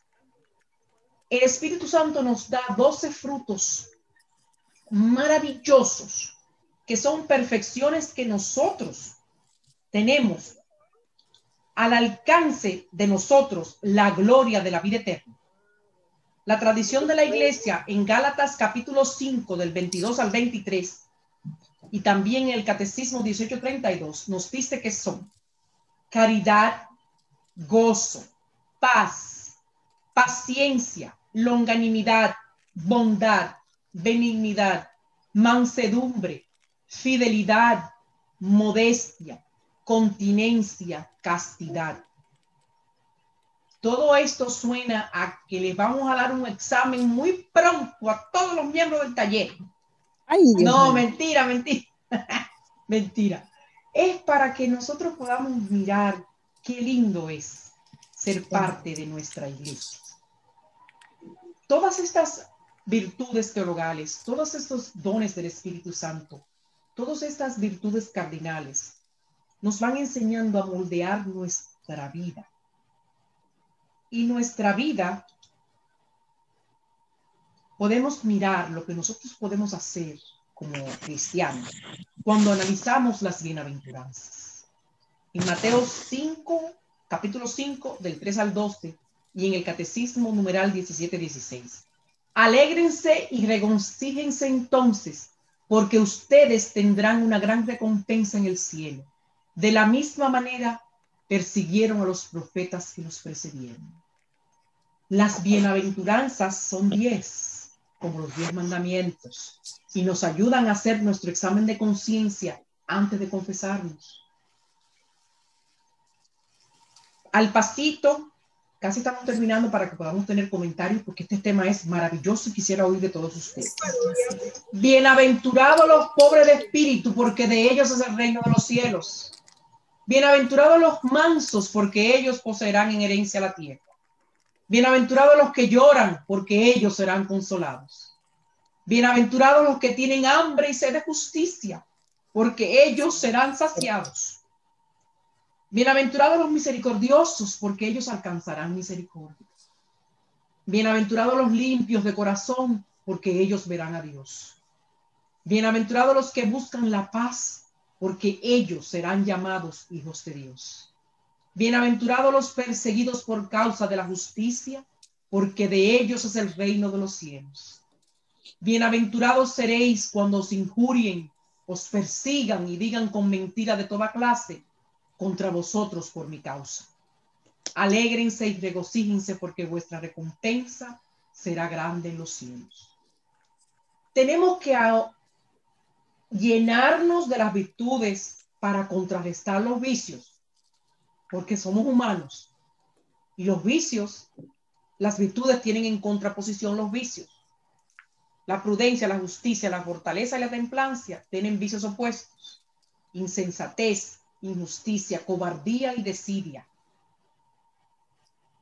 el Espíritu Santo nos da 12 frutos maravillosos, que son perfecciones que nosotros tenemos al alcance de nosotros, la gloria de la vida eterna. La tradición de la Iglesia en Gálatas capítulo 5 del 22 al 23 y también en el Catecismo 1832 nos dice que son caridad, gozo, paz, paciencia, longanimidad, bondad, benignidad, mansedumbre, fidelidad, modestia, continencia, castidad. Todo esto suena a que le vamos a dar un examen muy pronto a todos los miembros del taller. Ay, Dios no, mío. mentira, mentira. Mentira. Es para que nosotros podamos mirar qué lindo es ser parte de nuestra iglesia. Todas estas virtudes teologales, todos estos dones del Espíritu Santo, todas estas virtudes cardinales nos van enseñando a moldear nuestra vida. Y nuestra vida, podemos mirar lo que nosotros podemos hacer como cristianos cuando analizamos las bienaventuranzas. En Mateo 5, capítulo 5, del 3 al 12, y en el Catecismo numeral 17-16. Alégrense y regocíjense entonces, porque ustedes tendrán una gran recompensa en el cielo. De la misma manera, persiguieron a los profetas que los precedieron. Las bienaventuranzas son 10, como los 10 mandamientos, y nos ayudan a hacer nuestro examen de conciencia antes de confesarnos. Al pasito, casi estamos terminando para que podamos tener comentarios, porque este tema es maravilloso y quisiera oír de todos ustedes. Bienaventurados los pobres de espíritu, porque de ellos es el reino de los cielos. Bienaventurados los mansos, porque ellos poseerán en herencia la tierra. Bienaventurados los que lloran, porque ellos serán consolados. Bienaventurados los que tienen hambre y sed de justicia, porque ellos serán saciados. Bienaventurados los misericordiosos, porque ellos alcanzarán misericordia. Bienaventurados los limpios de corazón, porque ellos verán a Dios. Bienaventurados los que buscan la paz, porque ellos serán llamados hijos de Dios. Bienaventurados los perseguidos por causa de la justicia, porque de ellos es el reino de los cielos. Bienaventurados seréis cuando os injurien, os persigan y digan con mentira de toda clase contra vosotros por mi causa. Alégrense y regocíjense, porque vuestra recompensa será grande en los cielos. Tenemos que llenarnos de las virtudes para contrarrestar los vicios, porque somos humanos. Y los vicios, las virtudes tienen en contraposición los vicios. La prudencia, la justicia, la fortaleza y la templanza tienen vicios opuestos. Insensatez, injusticia, cobardía y desidia.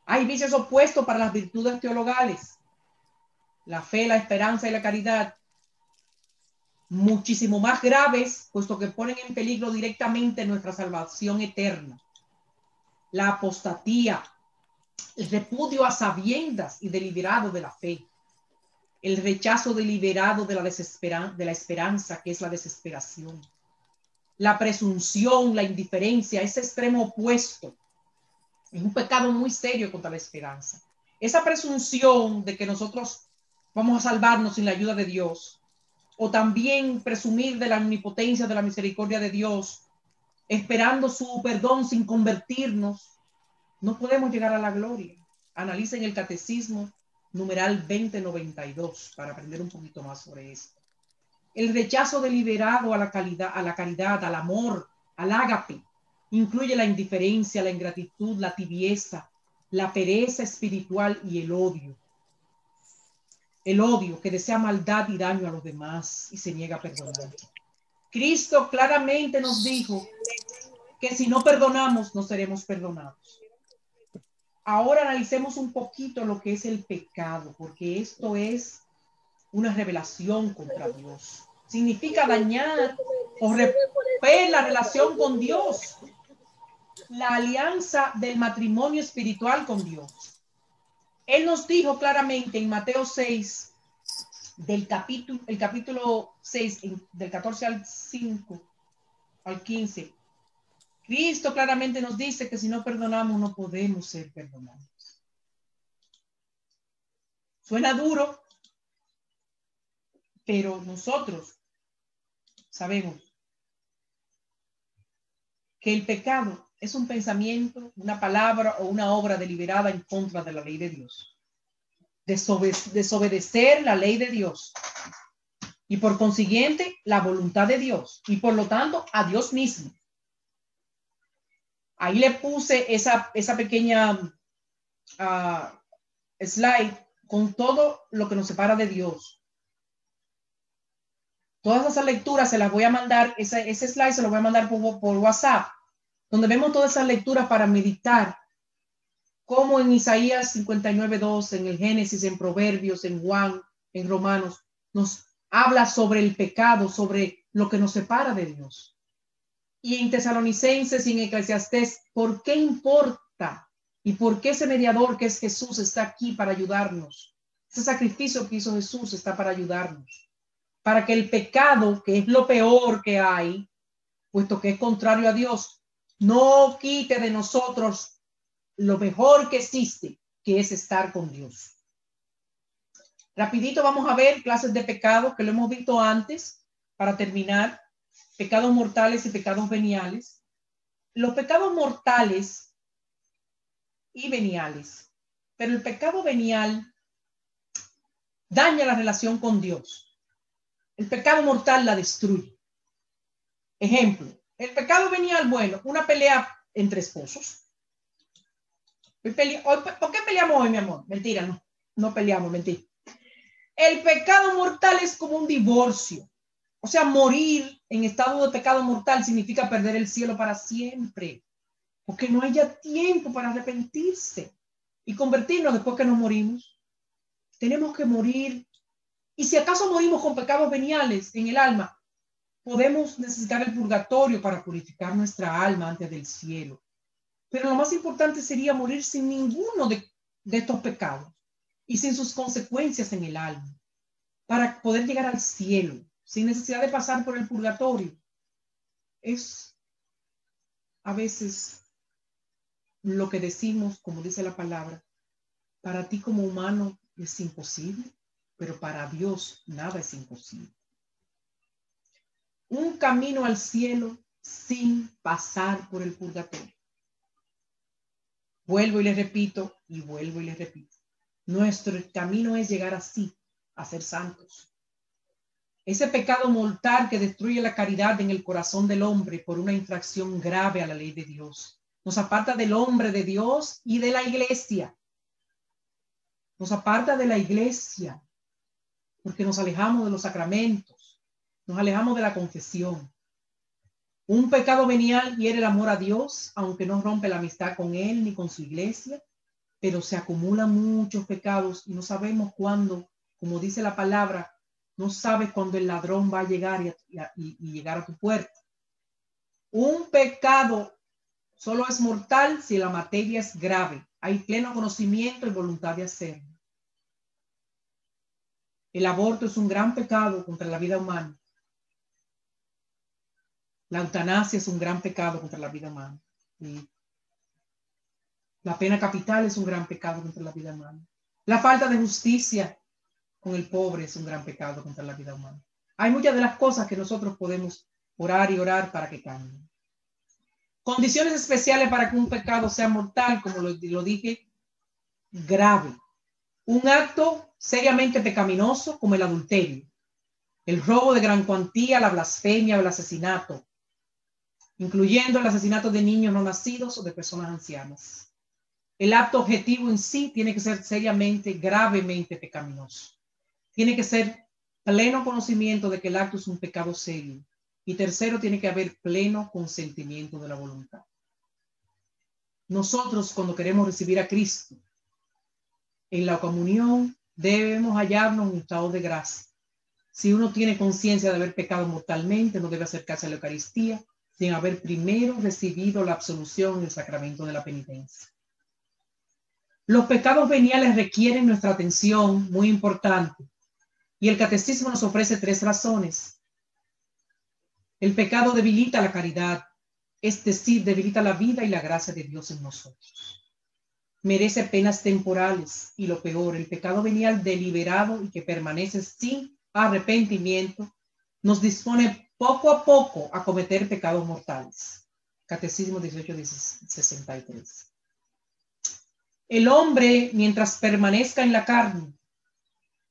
Hay vicios opuestos para las virtudes teologales. La fe, la esperanza y la caridad. Muchísimo más graves, puesto que ponen en peligro directamente nuestra salvación eterna. La apostatía, el repudio a sabiendas y deliberado de la fe. El rechazo deliberado de la esperanza, que es la desesperación. La presunción, la indiferencia, ese extremo opuesto. Es un pecado muy serio contra la esperanza. Esa presunción de que nosotros vamos a salvarnos sin la ayuda de Dios, o también presumir de la omnipotencia, de la misericordia de Dios, esperando su perdón sin convertirnos, no podemos llegar a la gloria. Analicen el Catecismo numeral 2092 para aprender un poquito más sobre esto. El rechazo deliberado a la caridad, al amor, al ágape, incluye la indiferencia, la ingratitud, la tibieza, la pereza espiritual y el odio. El odio que desea maldad y daño a los demás y se niega a perdonar. Cristo claramente nos dijo que si no perdonamos, no seremos perdonados. Ahora analicemos un poquito lo que es el pecado, porque esto es una revelación contra Dios. Significa dañar o romper la relación con Dios, la alianza del matrimonio espiritual con Dios. Él nos dijo claramente en Mateo 6, el capítulo 6, del 14 al 5, al 15. Cristo claramente nos dice que si no perdonamos, no podemos ser perdonados. Suena duro, pero nosotros sabemos que el pecado es un pensamiento, una palabra o una obra deliberada en contra de la ley de Dios. desobedecer la ley de Dios y por consiguiente la voluntad de Dios y por lo tanto a Dios mismo. Ahí le puse esa pequeña slide con todo lo que nos separa de Dios. Todas esas lecturas se las voy a mandar, ese slide se lo voy a mandar por WhatsApp, donde vemos todas esas lecturas para meditar, como en Isaías 59:2, en el Génesis, en Proverbios, en Juan, en Romanos, nos habla sobre el pecado, sobre lo que nos separa de Dios. Y en Tesalonicenses y en Eclesiastés, ¿por qué importa? ¿Y por qué ese mediador que es Jesús está aquí para ayudarnos? Ese sacrificio que hizo Jesús está para ayudarnos. Para que el pecado, que es lo peor que hay, puesto que es contrario a Dios, no quite de nosotros lo mejor que existe, que es estar con Dios. Rapidito vamos a ver clases de pecado que lo hemos visto antes, para terminar. Pecados mortales y pecados veniales. Los pecados mortales y veniales. Pero el pecado venial daña la relación con Dios. El pecado mortal la destruye. Ejemplo, el pecado venial, bueno, una pelea entre esposos. ¿Por qué peleamos hoy, mi amor? Mentira, no peleamos, mentira. El pecado mortal es como un divorcio. O sea, morir en estado de pecado mortal significa perder el cielo para siempre. Porque no haya tiempo para arrepentirse y convertirnos después que nos morimos. Tenemos que morir. Y si acaso morimos con pecados veniales en el alma, podemos necesitar el purgatorio para purificar nuestra alma antes del cielo. Pero lo más importante sería morir sin ninguno de estos pecados y sin sus consecuencias en el alma, para poder llegar al cielo sin necesidad de pasar por el purgatorio. Es a veces lo que decimos, como dice la palabra, para ti como humano es imposible, pero para Dios nada es imposible. Un camino al cielo sin pasar por el purgatorio. Vuelvo y les repito, y vuelvo y les repito. Nuestro camino es llegar así, a ser santos. Ese pecado mortal que destruye la caridad en el corazón del hombre por una infracción grave a la ley de Dios. Nos aparta del hombre de Dios y de la iglesia. Nos aparta de la iglesia porque nos alejamos de los sacramentos, nos alejamos de la confesión. Un pecado venial hiere el amor a Dios, aunque no rompe la amistad con Él ni con su iglesia, pero se acumulan muchos pecados y no sabemos cuándo, como dice la palabra, no sabes cuándo el ladrón va a llegar y llegar a tu puerta. Un pecado solo es mortal si la materia es grave. Hay pleno conocimiento y voluntad de hacerlo. El aborto es un gran pecado contra la vida humana. La eutanasia es un gran pecado contra la vida humana. La pena capital es un gran pecado contra la vida humana. La falta de justicia con el pobre es un gran pecado contra la vida humana. Hay muchas de las cosas que nosotros podemos orar y orar para que cambien. Condiciones especiales para que un pecado sea mortal, como lo dije, grave. Un acto seriamente pecaminoso como el adulterio, el robo de gran cuantía, la blasfemia o el asesinato, incluyendo el asesinato de niños no nacidos o de personas ancianas. El acto objetivo en sí tiene que ser seriamente, gravemente pecaminoso. Tiene que ser pleno conocimiento de que el acto es un pecado serio. Y tercero, tiene que haber pleno consentimiento de la voluntad. Nosotros, cuando queremos recibir a Cristo en la comunión, debemos hallarnos en un estado de gracia. Si uno tiene conciencia de haber pecado mortalmente, no debe acercarse a la Eucaristía sin haber primero recibido la absolución en el sacramento de la penitencia. Los pecados veniales requieren nuestra atención, muy importante. Y el catecismo nos ofrece 3 razones. El pecado debilita la caridad, es decir, debilita la vida y la gracia de Dios en nosotros. Merece penas temporales y lo peor, el pecado venial deliberado y que permanece sin arrepentimiento, nos dispone poco a poco a cometer pecados mortales. Catecismo 1863. El hombre, mientras permanezca en la carne,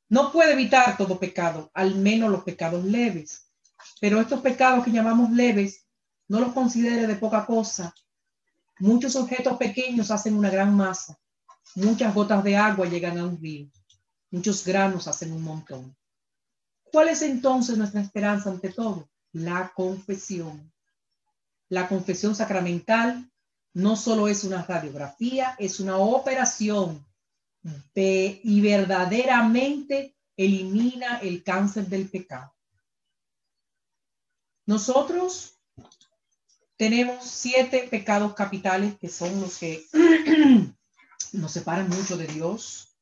no puede evitar todo pecado, al menos los pecados leves. Pero estos pecados que llamamos leves, no los considere de poca cosa. Muchos objetos pequeños hacen una gran masa. Muchas gotas de agua llegan a un río. Muchos granos hacen un montón. ¿Cuál es entonces nuestra esperanza ante todo? La confesión. La confesión sacramental no solo es una radiografía, es una operación y verdaderamente elimina el cáncer del pecado. Nosotros tenemos 7 pecados capitales que son los que nos separan mucho de Dios,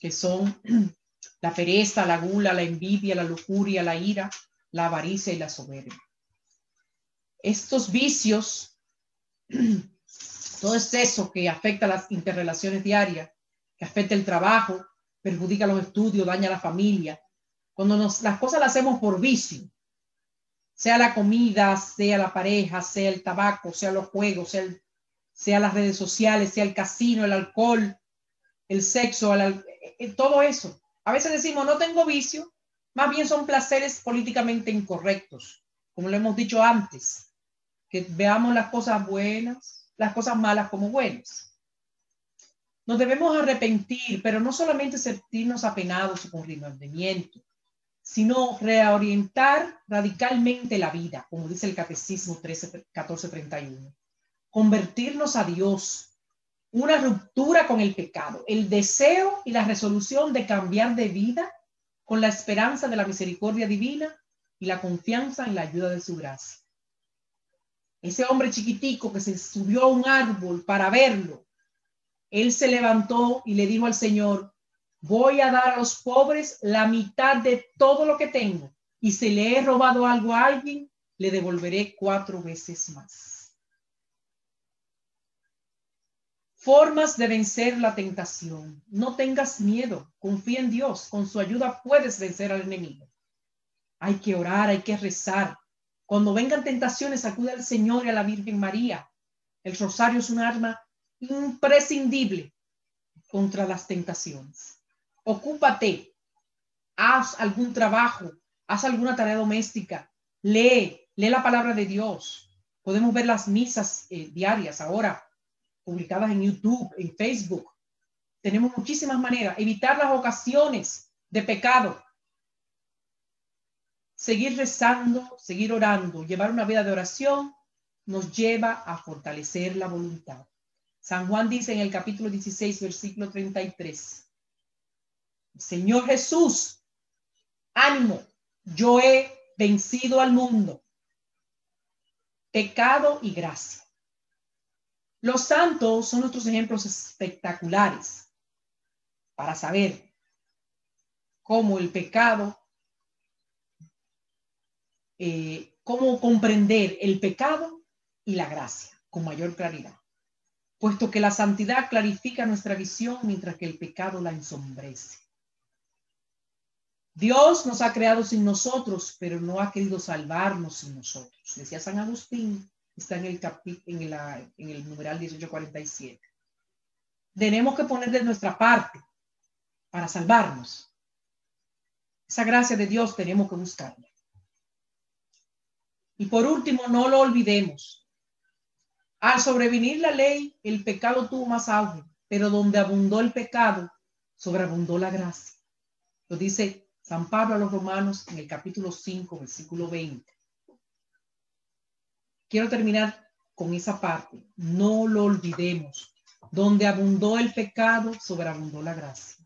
que son la pereza, la gula, la envidia, la lujuria, la ira, la avaricia y la soberbia. Estos vicios, todo exceso que afecta las interrelaciones diarias, que afecta el trabajo, perjudica los estudios, daña a la familia. Cuando las cosas las hacemos por vicio, sea la comida, sea la pareja, sea el tabaco, sea los juegos, sea las redes sociales, sea el casino, el alcohol, el sexo, todo eso. A veces decimos, no tengo vicio, más bien son placeres políticamente incorrectos, como lo hemos dicho antes, que veamos las cosas buenas, las cosas malas como buenas. Nos debemos arrepentir, pero no solamente sentirnos apenados o con remordimiento, sino reorientar radicalmente la vida, como dice el Catecismo 1431. Convertirnos a Dios, una ruptura con el pecado, el deseo y la resolución de cambiar de vida con la esperanza de la misericordia divina y la confianza en la ayuda de su gracia. Ese hombre chiquitico que se subió a un árbol para verlo, él se levantó y le dijo al Señor, voy a dar a los pobres la mitad de todo lo que tengo, y si le he robado algo a alguien, le devolveré 4 veces más. Formas de vencer la tentación. No tengas miedo, confía en Dios, con su ayuda puedes vencer al enemigo. Hay que orar, hay que rezar. Cuando vengan tentaciones, acude al Señor y a la Virgen María. El rosario es un arma imprescindible contra las tentaciones. Ocúpate, haz algún trabajo, haz alguna tarea doméstica, lee la palabra de Dios. Podemos ver las misas diarias ahora, publicadas en YouTube, en Facebook. Tenemos muchísimas maneras. Evitar las ocasiones de pecado. Seguir rezando, seguir orando, llevar una vida de oración nos lleva a fortalecer la voluntad. San Juan dice en el capítulo 16, versículo 33, Señor Jesús, ánimo, yo he vencido al mundo, pecado y gracia. Los santos son nuestros ejemplos espectaculares para saber cómo el pecado, cómo comprender el pecado y la gracia con mayor claridad, puesto que la santidad clarifica nuestra visión mientras que el pecado la ensombrece. Dios nos ha creado sin nosotros, pero no ha querido salvarnos sin nosotros. Decía San Agustín, está en el numeral 1847. Tenemos que poner de nuestra parte para salvarnos. Esa gracia de Dios tenemos que buscarla. Y por último, no lo olvidemos. Al sobrevenir la ley, el pecado tuvo más auge, pero donde abundó el pecado, sobreabundó la gracia. Lo dice San Pablo a los Romanos en el capítulo 5, versículo 20. Quiero terminar con esa parte. No lo olvidemos. Donde abundó el pecado, sobreabundó la gracia.